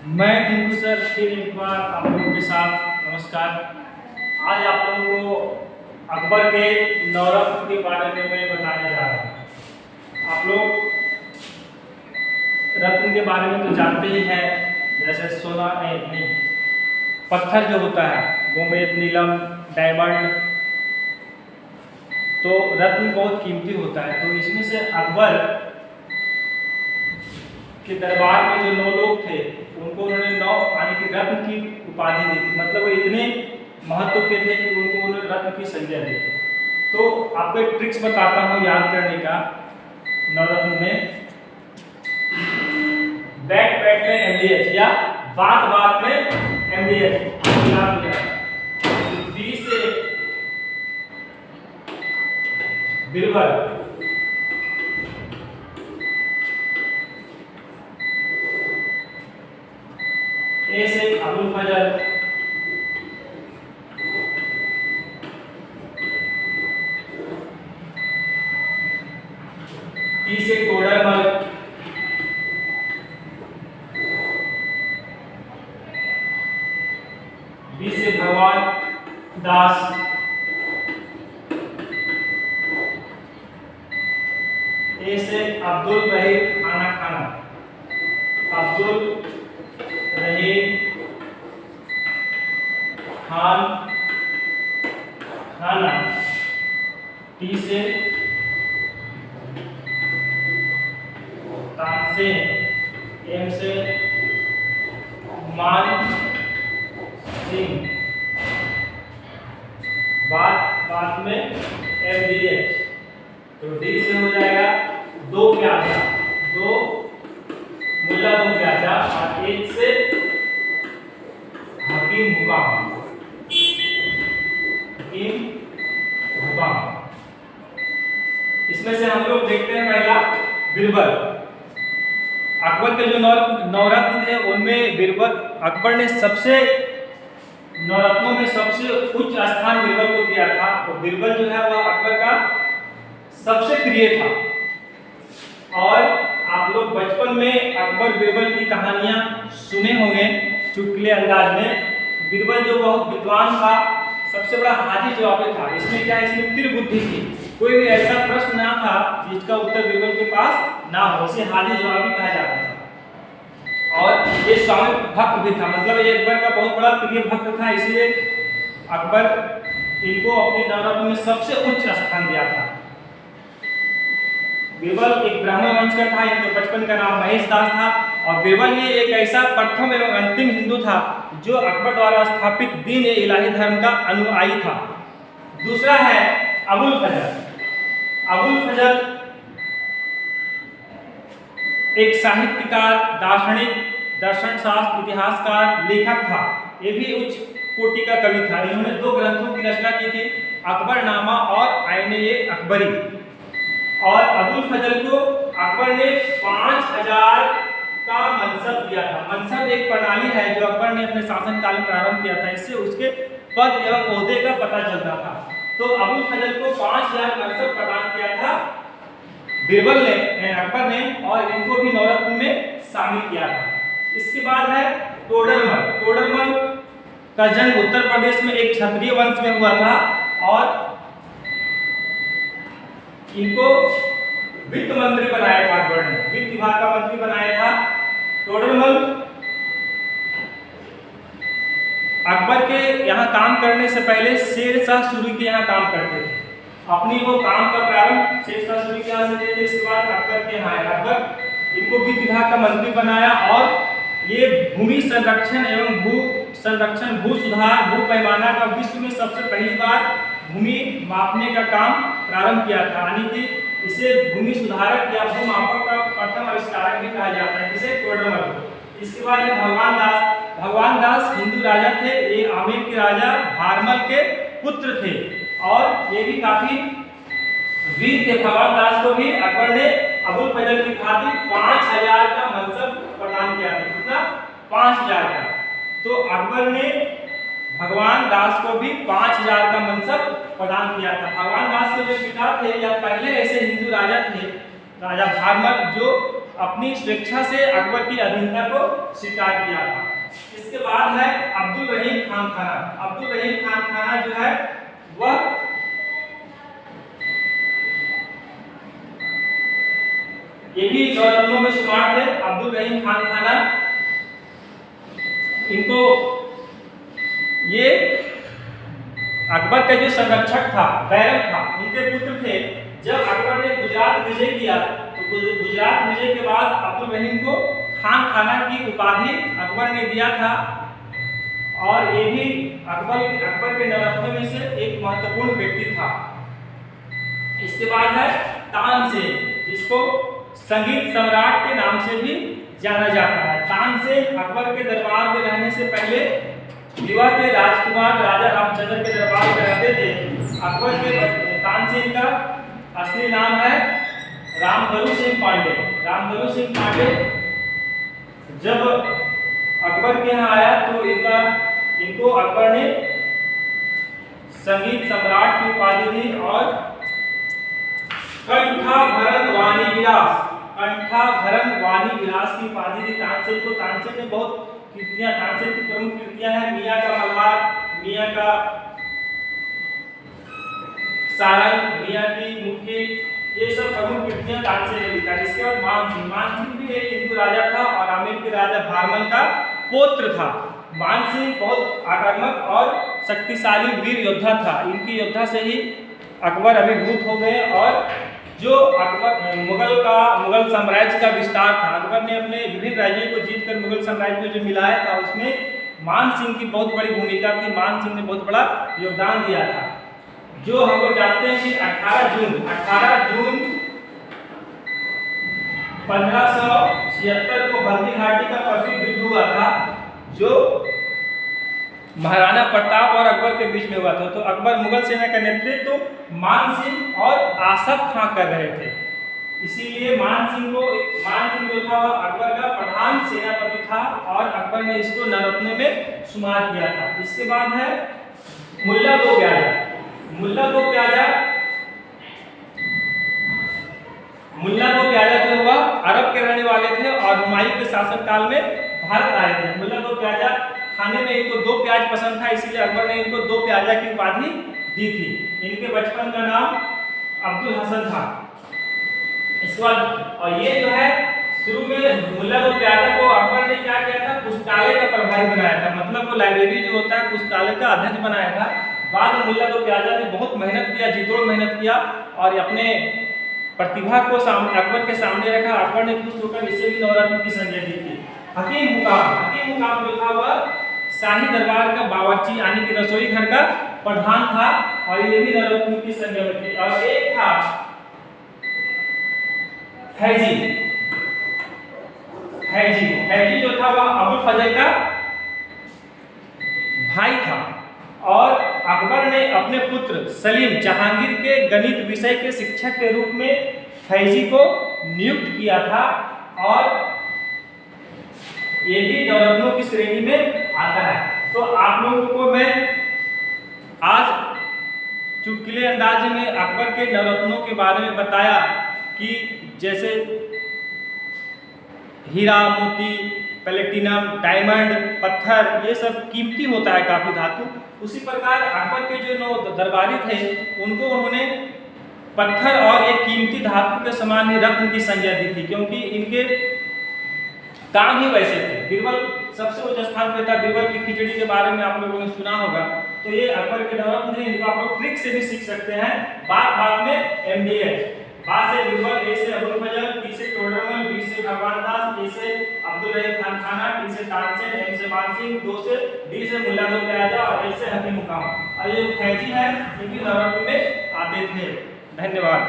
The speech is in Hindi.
मैं टिंकू सर फिर एक बार आप लोगों के साथ नमस्कार। आज आप लोगों को अकबर के नवरत्न के बारे में मैं बताने जा रहा हूँ। आप लोग रत्न के बारे में तो जानते ही हैं, जैसे सोना नहीं, पत्थर जो होता है गोमेद, नीलम, डायमंड, तो रत्न बहुत कीमती होता है। तो इसमें से अकबर के दरबार में जो 9 लोग थे उनको उन्होंने 9 यानी कि रत्न की उपाधि दी थी। मतलब वो इतने महत्व के थे कि उनको उन्होंने रत्न की संज्ञा दी थी। तो आपको एक ट्रिक्स बताता हूँ याद करने का। नवरत्न में बैट बैट में एमडीएच या बात बात में एमडीएच याद हो जाए। बी से बीरबल, ए से अबुल फजल, टी से तोड़रमल, बी से भगवान दास, ए से अब्दुल रहीम खाना खाना, अब्दुल रहीम खान खाना, टी से तानसेन, एम से मान सिंह, बात में एमडीएच। तो डी से हो जाएगा दो प्याजा, दो मुल्ला दो प्याजा, और एक से हकीम हुकाम, हकीम हुकाम। इसमें से हम लोग देखते हैं पहला बीरबल। अकबर के जो नवरत्न थे उनमें बीरबल, अकबर ने सबसे नवरत्नों में सबसे उच्च स्थान बीरबल को दिया था। और बीरबल जो है वह अकबर का सबसे प्रिय था। और आप लोग बचपन में अकबर बीरबल की कहानियां सुने होंगे चुटकुले अंदाज में। बीरबल जो बहुत विद्वान था, सबसे बड़ा हाजी जवाबी था। इसमें क्या, इसमें तीव्र बुद्धि थी। कोई भी ऐसा प्रश्न ना था जिसका उत्तर बीरबल के पास ना हो, इसे हाजी जवाबी कहा जाता था। और ये स्वामी भक्त भी था, मतलब ये अकबर का बहुत बड़ा प्रिय भक्त था, इसलिए अकबर इनको अपने नवरत्न में सबसे उच्च स्थान दिया था। बीरबल एक ब्राह्मण वंश का था, इनके बचपन का नाम महेश दास था। और बीरबल ये एक ऐसा प्रथम एवं अंतिम हिंदू था जो अकबर द्वारा स्थापित दीन ए इलाही धर्म का अनुयायी था। दूसरा है अबुल फजल। अबुल फजल एक साहित्यकार, दार्शनिक, दर्शन शास्त्र, इतिहासकार, लेखक था। ये भी उच्च कोटि का कवि था। इन्होंने 2 ग्रंथों की रचना की थी, अकबरनामा और आईन-ए-अकबरी। और अबुल फजल को अकबर ने 5000 का मनसब दिया था। मनसब एक प्रणाली है जो अकबर ने अपने शासनकाल में प्रारंभ किया था, इससे उसके पद एवं ओहदे का पता चलता था। तो अबुल फजल को 5000 मनसब प्रदान किया था बीरबल ने, अकबर ने, और इनको भी नवरत्न में शामिल किया था। इसके बाद है तोडरमल। तोडरमल का जन्म उत्तर प्रदेश में एक क्षत्रिय वंश में हुआ था। और इनको वित्त मंत्री बनाया था अकबर ने, वित्त विभाग का मंत्री बनाया था। तोडरमल अकबर के यहाँ काम करने से पहले शेर शाह सूरी के यहाँ काम करते थे। अपनी वो काम का प्रारंभ शेर शाह सूरी के यहाँ से देते। इसके बाद अकबर के यहाँ आए। अकबर इनको वित्त विभाग का मंत्री बनाया और ये भूमि संरक्षण एवं भू संरक्षण, भू सुधार, भू पैमाना का विश्व में सबसे पहली बार भूमि मापने का काम प्रारंभ किया था। यानी कि इसे भूमि सुधारक या भू मापक का प्रथम आविष्कारक भी कहा जाता है, जिसे तोडरमल। इसके बाद है भगवान दास। भगवान दास हिंदू राजा थे, ये आमेर के राजा भारमल के पुत्र थे और ये भी काफी वीर थे। भगवान दास को भी अकबर ने अबुल फजल की खातिर 5000 का मनसब प्रदान किया था। कितना? 5000 का। तो अकबर ने भगवान दास को भी 5000 का मनसब प्रदान किया था। भगवान दास के जो पिता थे या पहले ऐसे हिंदू राजा थे, राजा भारमल, जो अपनी स्वेच्छा से अकबर की अधीनता को स्वीकार किया था। इसके बाद है अब्दुल रहीम खान खाना। अब्दुल रहीम खान खाना जो है वह ये भी नवरत्नों में शुमार थे। अब्दुल रहीम खान खाना, इनको ये अकबर का जो संरक्षक था, बैरक था, उनके पुत्र थे। जब अकबर ने गुजरात विजय किया तो गुजरात विजय के बाद अब्दुल रहीम को खान खाना की उपाधि अकबर ने दिया था। और ये भी अकबर के नवरत्नों में से एक महत्वपूर्ण व्यक्ति था। इसके बाद है तानसेन, जिसको संगीत सम्राट के नाम से भी जाना जाता है। तानसेन अकबर के दरबार में रहने से पहले विवाह के राजकुमार राजा रामचंद्र के दरबार में रहते थे। अकबर के तानसेन का असली नाम है रामबलू सिंह पांडे। रामबलू सिंह पांडे जब अकबर के यहाँ आया तो इनको अकबर ने संगीत सम्राट की उपाधि दी और कंठाभरण वाणी विलास की उपाधि दी तानसेन को। तानसेन ने बहुत कृतियां, तानसेन की प्रमुख कृतियां हैं मियां का मल्हार, मियां का सारंग, मियां की मुट्ठी, ये सब प्रमुख कृतियां तानसेन ने लिखा। इसके बाद मानसिंह भी एक हिंदू राजा था और आमेर के राजा भारमल का पौत्र था। मानसिंह बहुत आक्रामक और शक्तिशाली वीर योद्धा था। इनकी योद्धा से ही अकबर अभिभूत हो गए और जो अकबर मुगल साम्राज्य का विस्तार था, अकबर ने अपने विभिन्न राज्यों को जीतकर मुगल साम्राज्य को जो मिलाया था उसमें मान सिंह की बहुत बड़ी भूमिका थी। मान सिंह ने बहुत बड़ा योगदान दिया था। जो हम लोग जानते हैं कि 18 जून 1576 को हल्दी घाटी का प्रसिद्ध युद्ध हुआ था, जो महाराणा प्रताप और अकबर के बीच में हुआ था। तो अकबर मुगल सेना का नेतृत्व मान सिंह और आसफ खां कर रहे थे। इसीलिए मान सिंह जो था अकबर का प्रधान सेनापति था और अकबर ने इसको नवरत्नों में शुमार किया था। इसके बाद है मुल्ला दो प्याजा। मुल्ला दो प्याजा जो हुआ अरब के रहने वाले थे और हुमायूं के शासनकाल में भारत आए थे। मुल्ला दो प्याजा, खाने में इनको 2 प्याज पसंद था, इसीलिए अकबर ने इनको 2 प्याजा की उपाधि दी थी। इनके बचपन का नाम अब्दुल हसन था। इसके बाद और ये जो है शुरू में मुल्ला दो प्याजा को अकबर ने क्या किया था, पुस्तकालय का प्रभारी बनाया था। मतलब वो लाइब्रेरी जो होता है पुस्तकालय का अध्यक्ष बनाया था। बाद में मुल्ला दो प्याजा ने बहुत मेहनत किया, जीतोड़ मेहनत किया और अपने प्रतिभा को अकबर के सामने रखा। अकबर ने खुश होकर इसे भी नवरत्न की संज्ञा दी थी। हकीम हुकाम जो था वह शाही दरबार का बावर्ची यानी कि रसोई घर का प्रधान था और ये भी नवरत्न की संज्ञा में थे। और एक था हैजी जो था वह अबुल फजल का भाई था और अकबर ने अपने पुत्र सलीम जहांगीर के गणित विषय के शिक्षक के रूप में फैजी को नियुक्त किया था और ये भी नवरत्नों की श्रेणी में आता है। तो आप लोगों को मैं आज चुटकुले अंदाज में अकबर के नवरत्नों के बारे में बताया कि जैसे हीरा, मोती, प्लेटिनम, डायमंड, पत्थर, ये सब कीमती होता है काफी धातु। उसी प्रकार अकबर के जो 9 दरबारी थे उनको उन्होंने पत्थर और एक कीमती धातु के समान ही रत्न की संज्ञा दी थी, क्योंकि इनके काम ही वैसे थे। बीरबल सबसे उच्च स्थान पे था। बीरबल की खिचड़ी के बारे में आप लोगों ने सुना होगा। तो ये अकबर के नवरत्न थे, इनको आप लोग ट्रिक से भी सीख सकते हैं। बाद में MDH, बा से बीरबल, ए से अबुल फजल, टी से टोडरमल, बी से भगवान दास, ए से अब्दुल रहीम खान खाना, टी से तानसेन, एम से मानसिंह, 2 से डी से मुल्ला दो प्याजा और एच से हकीम हुकाम। और ये फैजी है, ये भी नवरत्न में आते थे। धन्यवाद।